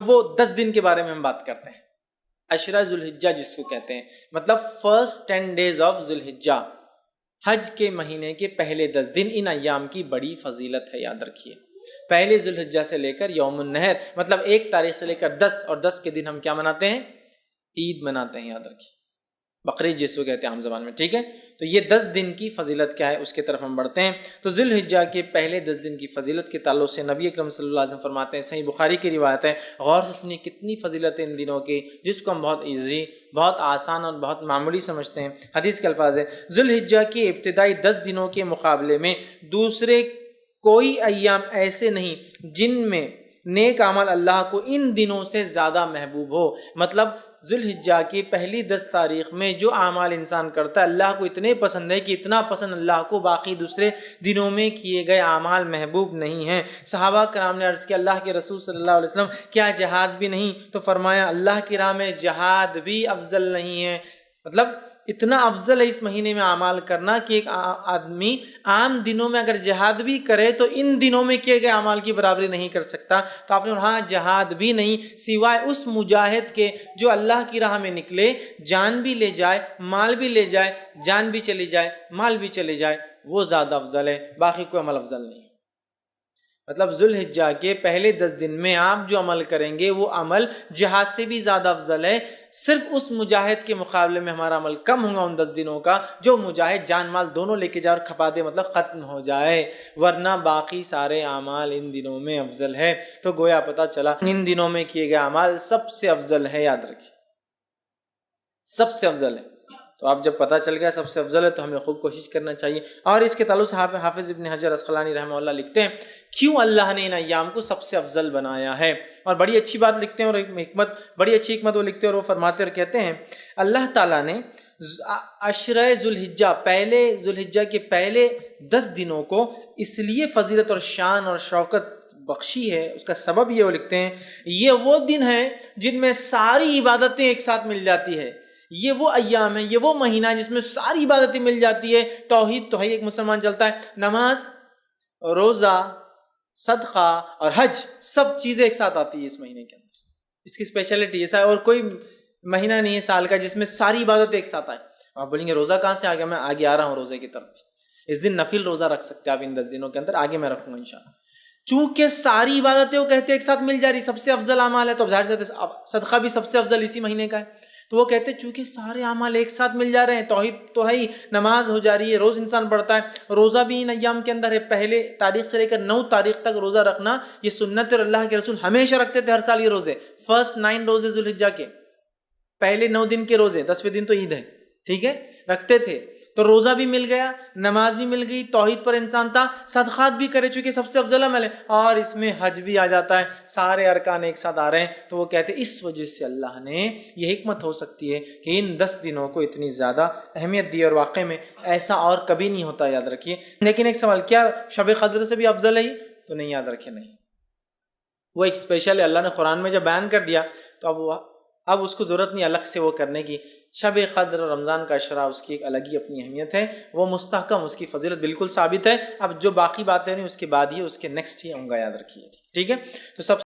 وہ 10 دن کے بارے میں ہم بات کرتے ہیں، عشرہ ذوالحجہ جس کو کہتے ہیں، مطلب فرسٹ 10 days آف ذوالحجہ، حج کے مہینے کے پہلے 10 دن، ان ایام کی بڑی فضیلت ہے، یاد رکھیے۔ پہلے ذوالحجہ سے لے کر یوم النحر، مطلب 1 تاریخ سے لے کر 10، اور 10 کے دن ہم کیا مناتے ہیں؟ عید مناتے ہیں، یاد رکھیے، بقرعید جس کو کہتے ہیں عام زبان میں، ٹھیک ہے؟ تو یہ 10 دن کی فضیلت کیا ہے اس کی طرف ہم بڑھتے ہیں۔ تو ذوالحجہ کے پہلے 10 دن کی فضیلت کے تعلق سے نبی اکرم صلی اللہ علیہ وسلم فرماتے ہیں، صحیح بخاری کی روایت ہے، غور سے سنیے کتنی فضیلت ہے ان دنوں کی، جس کو ہم بہت ایزی، بہت آسان اور بہت معمولی سمجھتے ہیں۔ حدیث کے الفاظ ہے، ذوالحجہ کے ابتدائی 10 دنوں کے مقابلے میں دوسرے کوئی ایام ایسے نہیں جن میں نیک عمل اللہ کو ان دنوں سے زیادہ محبوب ہو۔ مطلب ذوالحجہ کی پہلی 10 تاریخ میں جو اعمال انسان کرتا ہے اللہ کو اتنے پسند ہے کہ اتنا پسند اللہ کو باقی دوسرے دنوں میں کیے گئے اعمال محبوب نہیں ہیں۔ صحابہ کرام نے عرض کیا، اللہ کے رسول صلی اللہ علیہ وسلم کیا جہاد بھی نہیں؟ تو فرمایا اللہ کی راہ میں جہاد بھی افضل نہیں ہے۔ مطلب اتنا افضل ہے اس مہینے میں اعمال کرنا کہ ایک آدمی عام دنوں میں اگر جہاد بھی کرے تو ان دنوں میں کیے گئے اعمال کی برابری نہیں کر سکتا۔ تو آپ نے ہاں جہاد بھی نہیں سوائے اس مجاہد کے جو اللہ کی راہ میں نکلے، جان بھی لے جائے، مال بھی لے جائے، جان بھی چلی جائے، مال بھی چلے جائے، وہ زیادہ افضل ہے، باقی کوئی عمل افضل نہیں ہے۔ مطلب ذوالحجہ کے پہلے 10 دن میں آپ جو عمل کریں گے وہ عمل جہاد سے بھی زیادہ افضل ہے۔ صرف اس مجاہد کے مقابلے میں ہمارا عمل کم ہوگا ان 10 دنوں کا جو مجاہد جان مال دونوں لے کے جائے اور کھپا دے، مطلب ختم ہو جائے، ورنہ باقی سارے اعمال ان دنوں میں افضل ہے۔ تو گویا پتہ چلا ان دنوں میں کیے گئے اعمال سب سے افضل ہے، یاد رکھیے سب سے افضل ہے۔ تو اب جب پتہ چل گیا سب سے افضل ہے تو ہمیں خوب کوشش کرنا چاہیے۔ اور اس کے تعلق سے حافظ ابن حجر عسقلانی رحمہ اللہ لکھتے ہیں کیوں اللہ نے ان ایام کو سب سے افضل بنایا ہے، اور بڑی اچھی بات لکھتے ہیں، اور ایک حکمت، بڑی اچھی حکمت وہ لکھتے ہیں، اور وہ فرماتے اور کہتے ہیں اللہ تعالیٰ نے عشرہ ذوالحجہ، پہلے ذوالحجہ کے پہلے 10 دنوں کو اس لیے فضیلت اور شان اور شوکت بخشی ہے، اس کا سبب یہ وہ لکھتے ہیں یہ وہ دن ہیں جن میں ساری عبادتیں ایک ساتھ مل جاتی ہے، یہ وہ ایام ہے، یہ وہ مہینہ ہے جس میں ساری عبادتیں مل جاتی ہے۔ توحید تو ہے ایک مسلمان چلتا ہے، نماز، روزہ، صدقہ اور حج، سب چیزیں ایک ساتھ آتی ہیں اس مہینے کے اندر۔ اس کی اسپیشلٹی ایسا ہے، اور کوئی مہینہ نہیں ہے سال کا جس میں ساری عبادتیں ایک ساتھ آئیں۔ آپ بولیں گے روزہ کہاں سے آ گیا؟ میں آگے آ رہا ہوں روزے کی طرف۔ اس دن نفل روزہ رکھ سکتے ہیں آپ ان 10 دنوں کے اندر، آگے میں رکھوں گا انشاءاللہ۔ چونکہ ساری عبادتیں وہ کہتے ہیں ایک ساتھ مل جا رہی، سب سے افضل اعمال ہے، تو ظاہر سے صدقہ بھی سب سے افضل اسی مہینے کا ہے۔ تو وہ کہتے ہیں چونکہ سارے اعمال ایک ساتھ مل جا رہے ہیں، توحید تو ہے ہی، نماز ہو جا رہی ہے، روز انسان پڑھتا ہے، روزہ بھی ان ایام کے اندر ہے، پہلے تاریخ سے لے کر 9 تاریخ تک روزہ رکھنا یہ سنت، اور اللہ کے رسول ہمیشہ رکھتے تھے ہر سال یہ روزے، فرسٹ 9 روزے ذوالحجہ کے، پہلے 9 دن کے روزے، 10ویں دن تو عید ہے، ٹھیک ہے، رکھتے تھے۔ تو روزہ بھی مل گیا، نماز بھی مل گئی، توحید پر انسان تھا، صدقات بھی کرے چونکہ سب سے افضل عمل ہے، اور اس میں حج بھی آ جاتا ہے، سارے ارکان ایک ساتھ آ رہے ہیں۔ تو وہ کہتے ہیں اس وجہ سے اللہ نے، یہ حکمت ہو سکتی ہے کہ ان 10 دنوں کو اتنی زیادہ اہمیت دی، اور واقع میں ایسا اور کبھی نہیں ہوتا، یاد رکھیے۔ لیکن ایک سوال، کیا شب قدر سے بھی افضل ہے؟ تو نہیں، یاد رکھے نہیں، وہ ایک اسپیشل ہے، اللہ نے قرآن میں جب بیان کر دیا تو اب اس کو ضرورت نہیں الگ سے وہ کرنے کی۔ شب قدر اور رمضان کا عشرہ اس کی ایک الگ ہی اپنی اہمیت ہے، وہ مستحکم، اس کی فضیلت بالکل ثابت ہے۔ اب جو باقی باتیں نہیں اس کے بعد ہی، اس کے نیکسٹ ہی ہوں گا، یاد رکھیے، ٹھیک ہے۔ تو سب